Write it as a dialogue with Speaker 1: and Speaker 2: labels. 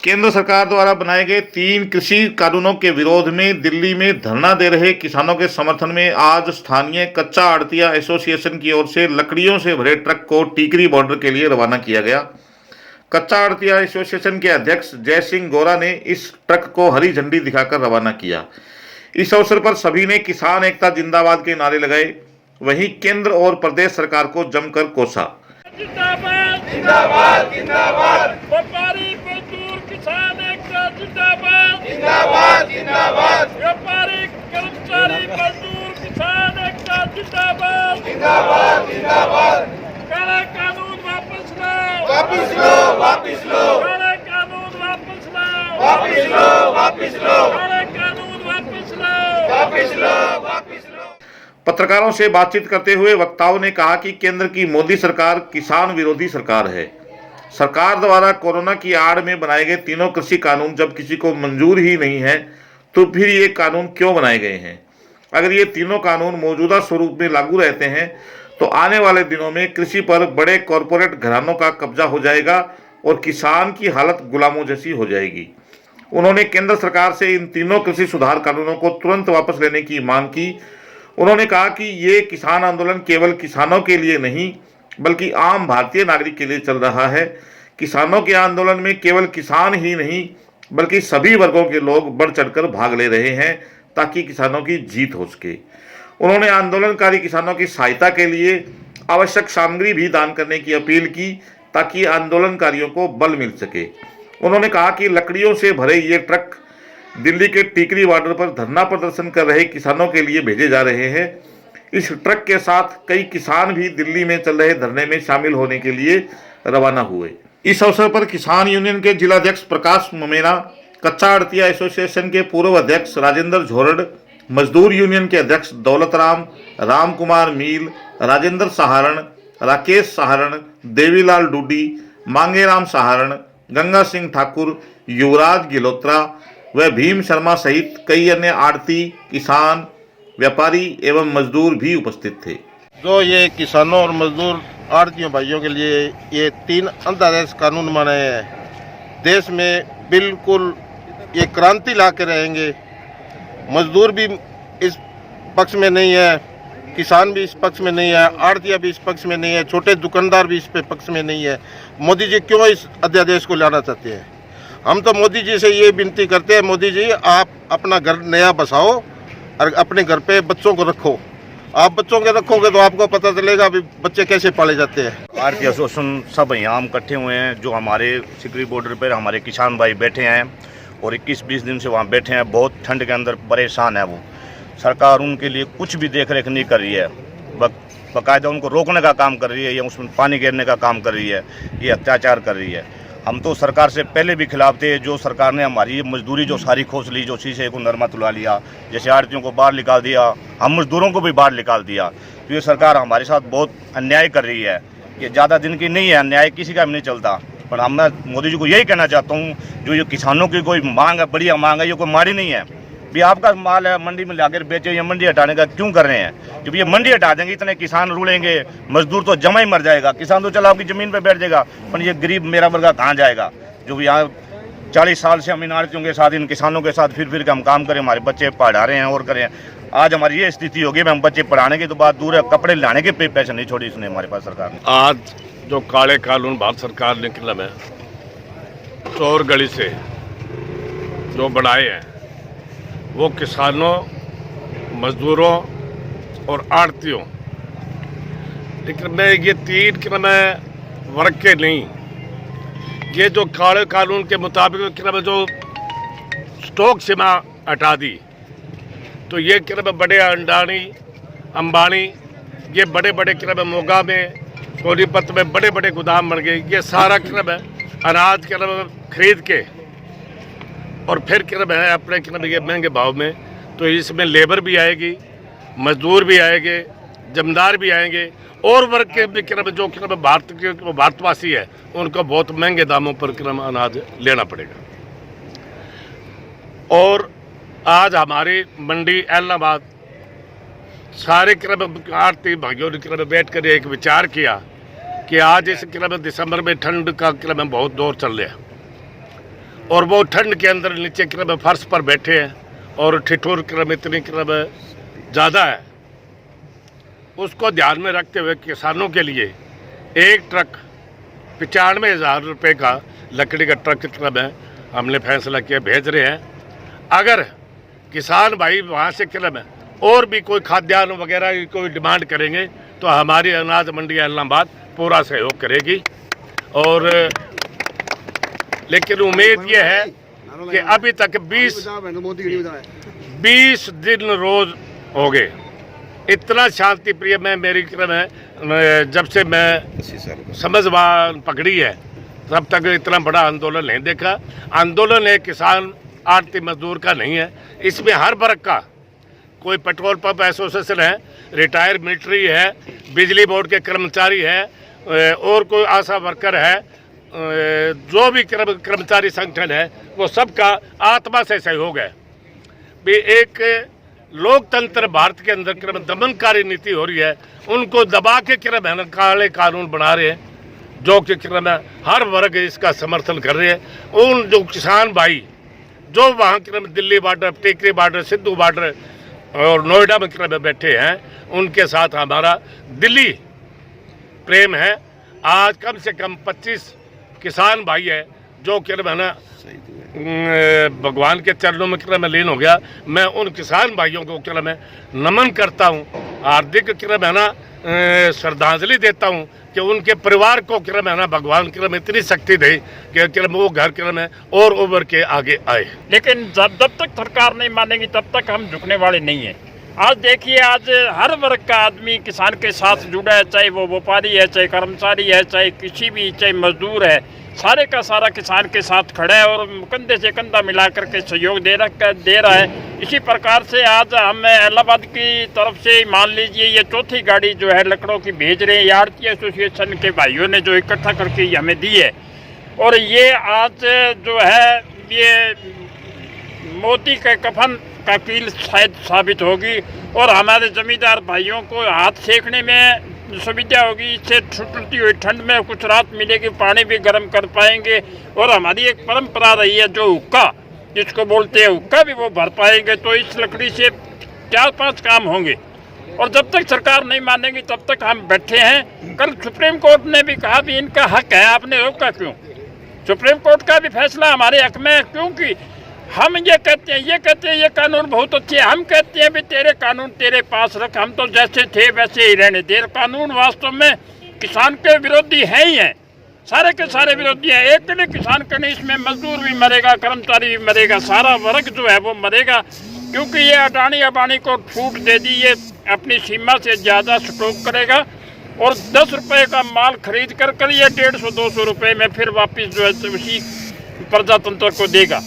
Speaker 1: केंद्र सरकार द्वारा बनाए गए 3 कृषि कानूनों के विरोध में दिल्ली में धरना दे रहे किसानों के समर्थन में आज स्थानीय कच्चा आड़तिया एसोसिएशन की ओर से लकड़ियों से भरे ट्रक को टीकरी बॉर्डर के लिए रवाना किया गया। कच्चा आड़तिया एसोसिएशन के अध्यक्ष जय सिंह गौरा ने इस ट्रक को हरी झंडी दिखाकर रवाना किया। इस अवसर पर सभी ने किसान एकता जिंदाबाद के नारे लगाए। वहीं केंद्र और प्रदेश सरकार को जमकर कोसा।
Speaker 2: जिंदाबाद जिंदाबाद जिंदाबाद व्यापारी मजदूर किसान एकता जिंदाबाद जिंदाबाद जिंदाबाद व्यापारी कर्मचारी मजदूर किसान एकता जिंदाबाद जिंदाबाद जिंदाबाद काला कानून वापस लो वापस लो वापस लो काला कानून वापस लो वापस लो वापस लो काला कानून वापस लो वापस लो वापस लो।
Speaker 1: पत्रकारों से बातचीत करते हुए वक्ताओं ने कहा कि केंद्र की मोदी सरकार किसान विरोधी सरकार है। सरकार द्वारा कोरोना की आड़ में बनाए गए तीनों कृषि कानून जब किसी को मंजूर ही नहीं है तो फिर ये कानून क्यों बनाए गए हैं। अगर ये तीनों कानून मौजूदा स्वरूप में लागू रहते हैं तो आने वाले दिनों में कृषि पर बड़े कॉरपोरेट घरानों का कब्जा हो जाएगा और किसान की हालत गुलामों जैसी हो जाएगी। उन्होंने केंद्र सरकार से इन तीनों कृषि सुधार कानूनों को तुरंत वापस लेने की मांग की। उन्होंने कहा कि ये किसान आंदोलन केवल किसानों के लिए नहीं बल्कि आम भारतीय नागरिक के लिए चल रहा है। किसानों के आंदोलन में केवल किसान ही नहीं बल्कि सभी वर्गों के लोग बढ़ चढ़कर भाग ले रहे हैं ताकि किसानों की जीत हो सके। उन्होंने आंदोलनकारी किसानों की सहायता के लिए आवश्यक सामग्री भी दान करने की अपील की ताकि आंदोलनकारियों को बल मिल सके। उन्होंने कहा कि लकड़ियों से भरे ये ट्रक दिल्ली के टीकरी बॉर्डर पर धरना प्रदर्शन कर रहे किसानों के लिए भेजे जा रहे हैं। इस ट्रक के साथ कई किसान भी दिल्ली में चल रहे धरने में शामिल होने के लिए रवाना हुए। इस अवसर पर किसान यूनियन के जिलाध्यक्ष प्रकाश ममेना, कच्चा आड़तिया एसोसिएशन के पूर्व अध्यक्ष राजेंद्र झोरड, मजदूर यूनियन के अध्यक्ष दौलत राम कुमार मील, राजेंद्र सहारण, राकेश सहारण, देवीलाल डूडी, मांगेराम सहारण, गंगा सिंह ठाकुर, युवराज गिलोत्रा व भीम शर्मा सहित कई अन्य आड़ती, किसान, व्यापारी एवं मजदूर भी उपस्थित थे।
Speaker 3: जो ये किसानों और मजदूर आड़तियों भाइयों के लिए ये 3 अंतर्राष्ट्रीय कानून बनाए हैं, देश में बिल्कुल ये क्रांति ला के रहेंगे। मजदूर भी इस पक्ष में नहीं है, किसान भी इस पक्ष में नहीं है, आड़तिया भी इस पक्ष में नहीं है, छोटे दुकानदार भी इस पक्ष में नहीं है। मोदी जी क्यों इस अध्यादेश को लाना चाहते हैं? हम तो मोदी जी से ये विनती करते हैं, मोदी जी आप अपना घर नया बसाओ और अपने घर पे बच्चों को रखो। आप बच्चों के रखोगे तो आपको पता चलेगा अभी बच्चे कैसे पाले जाते हैं।
Speaker 4: आड़तिया एसोसिएशन सब यहाँ हम इकट्ठे हुए हैं। जो हमारे सिकरी बॉर्डर पर हमारे किसान भाई बैठे हैं और 21-20 दिन से वहाँ बैठे हैं। बहुत ठंड के अंदर परेशान है वो। सरकार उनके लिए कुछ भी देख रेख नहीं कर रही है, बाकायदा उनको रोकने का काम कर रही है या उसमें पानी गिरने का काम कर रही है, ये अत्याचार कर रही है। हम तो सरकार से पहले भी खिलाफ थे। जो सरकार ने हमारी मजदूरी जो सारी खोस ली, जो शीशे को नरमा तुला लिया, जैसे आड़तियों को बाहर निकाल दिया, हम मजदूरों को भी बाहर निकाल दिया। तो ये सरकार हमारे साथ बहुत अन्याय कर रही है। ये ज़्यादा दिन की नहीं है, अन्याय किसी का भी नहीं चलता। पर मैं मोदी जी को यही कहना चाहता हूँ, जो किसानों की कोई मांग है, बढ़िया मांग है, ये कोई माड़ी नहीं है। भी आपका माल है, मंडी में लाकर बेचे, ये मंडी हटाने का क्यों कर रहे हैं? जब ये मंडी हटा देंगे इतने किसान रुलेंगे, मजदूर तो जमा ही मर जाएगा, किसान तो चला आपकी ज़मीन पे बैठ जाएगा, पर ये गरीब मेरा वर्ग कहाँ जाएगा? जो यहाँ 40 साल से हम इन आड़तियों के साथ, इन किसानों के साथ फिर के हम काम करें, हमारे बच्चे पढ़ा रहे हैं और करें। आज हमारी ये स्थिति होगी, हम बच्चे पढ़ाने की तो बात दूर है, कपड़े लाने के पैसे नहीं छोड़ी इसने हमारे पास सरकार ने।
Speaker 5: आज जो काले कानून भारत सरकार ने कलम है चोर गली से जो बनाए हैं, वो किसानों, मजदूरों और आड़तियों, लेकिन मैं ये 3 कि मैं वर्ग के नहीं, ये जो काले कानून के मुताबिक कि जो स्टॉक सीमा हटा दी, तो ये कि बड़े अंबानी, ये बड़े बड़े कि मोगा में, सोनीपत में बड़े बड़े गोदाम बन गए। ये सारा कि अनाज खरीद के और फिर अपने ये महंगे भाव में, तो इसमें लेबर भी आएगी, मजदूर भी आएंगे, जमींदार भी आएंगे और वर्ग के भी जो भारत के भारतवासी है उनको बहुत महंगे दामों पर अनाज लेना पड़ेगा। और आज हमारी मंडी इलाहाबाद सारे आड़ती भाइयों ने बैठ कर एक विचार किया कि आज इस दिसंबर में ठंड का बहुत दौर चल रहा है और वो ठंड के अंदर नीचे क्रम फर्श पर बैठे हैं और ठिठुर क्रम इतनी क्रम ज़्यादा है। उसको ध्यान में रखते हुए किसानों के लिए एक ट्रक 95,000 रुपये का लकड़ी का ट्रक क्रम है हमने फैसला किया भेज रहे हैं। अगर किसान भाई वहाँ से क्रम है और भी कोई खाद्यान्न वगैरह की कोई डिमांड करेंगे तो हमारी अनाज मंडी इलाहाबाद पूरा सहयोग करेगी। और लेकिन उम्मीद ये है कि अभी तक 20 दिन रोज हो गए। इतना शांति प्रिय मैं मेरी क्रम है जब से मैं समझवान पकड़ी है तब तक इतना बड़ा आंदोलन नहीं देखा। आंदोलन एक किसान आड़ती मजदूर का नहीं है, इसमें हर वर्ग का, कोई पेट्रोल पंप एसोसिएशन है, रिटायर्ड मिलिट्री है, बिजली बोर्ड के कर्मचारी है और कोई आशा वर्कर है, जो भी कर्मचारी संगठन है वो सबका आत्मा से सहयोग है। भी एक लोकतंत्र भारत के अंदर क्रम दमनकारी नीति हो रही है, उनको दबा के क्रम है काले कानून बना रहे हैं जो कि क्रम हर वर्ग इसका समर्थन कर रहे हैं। उन जो किसान भाई जो वहाँ क्रम दिल्ली बॉर्डर, टिकरी बॉर्डर, सिद्धू बॉर्डर और नोएडा में क्रम बैठे हैं, उनके साथ हमारा दिल्ली प्रेम है। आज कम से कम 25 किसान भाई है जो क्रम है ना भगवान के चरणों में क्रम लीन हो गया। मैं उन किसान भाइयों को क्रम नमन करता हूँ, हार्दिक क्रम है ना श्रद्धांजलि देता हूँ कि उनके परिवार को क्रम है ना भगवान क्रम इतनी शक्ति दे कि क्रम वो घर क्रम और उभर के आगे आए।
Speaker 2: लेकिन जब तक सरकार नहीं मानेगी तब तक हम झुकने वाले नहीं हैं। आज देखिए, आज हर वर्ग का आदमी किसान के साथ जुड़ा है, चाहे वो व्यापारी है, चाहे कर्मचारी है, चाहे किसी भी, चाहे मजदूर है, सारे का सारा किसान के साथ खड़ा है और कंधे से कंधा मिला करके सहयोग दे रहा है। इसी प्रकार से आज हम इलाहाबाद की तरफ से मान लीजिए ये चौथी गाड़ी जो है लकड़ों की भेज रहे हैं। आड़ती एसोसिएशन के भाइयों ने जो इकट्ठा करके हमें दी है और ये आज जो है ये मोदी के कफन का कील शायद साबित होगी और हमारे जमींदार भाइयों को हाथ सेकने में सुविधा होगी। इससे छुटती हुई ठंड में कुछ राहत मिलेगी, पानी भी गर्म कर पाएंगे और हमारी एक परंपरा रही है जो हुक्का जिसको बोलते हैं हुक्का भी वो भर पाएंगे। तो इस लकड़ी से 4-5 काम होंगे और जब तक सरकार नहीं मानेगी तब तक हम बैठे हैं। कल सुप्रीम कोर्ट ने भी कहा भी इनका हक है, आपने रोका क्यों? सुप्रीम कोर्ट का भी फैसला हमारे हक में है, क्योंकि हम ये कहते हैं ये कानून बहुत अच्छे हैं। हम कहते हैं भी तेरे कानून तेरे पास रख, हम तो जैसे थे वैसे ही रहने दे। कानून वास्तव में किसान के विरोधी है ही हैं, सारे के सारे विरोधी हैं। एक नहीं किसान का नहीं, इसमें मजदूर भी मरेगा, कर्मचारी भी मरेगा, सारा वर्ग जो है वो मरेगा, क्योंकि ये अडानी को छूट दे दी, ये अपनी सीमा से ज़्यादा स्टॉक करेगा और 10 रुपये का माल खरीद कर ये 150-200 रुपये में फिर वापस जो है उसी प्रजातंत्र को देगा।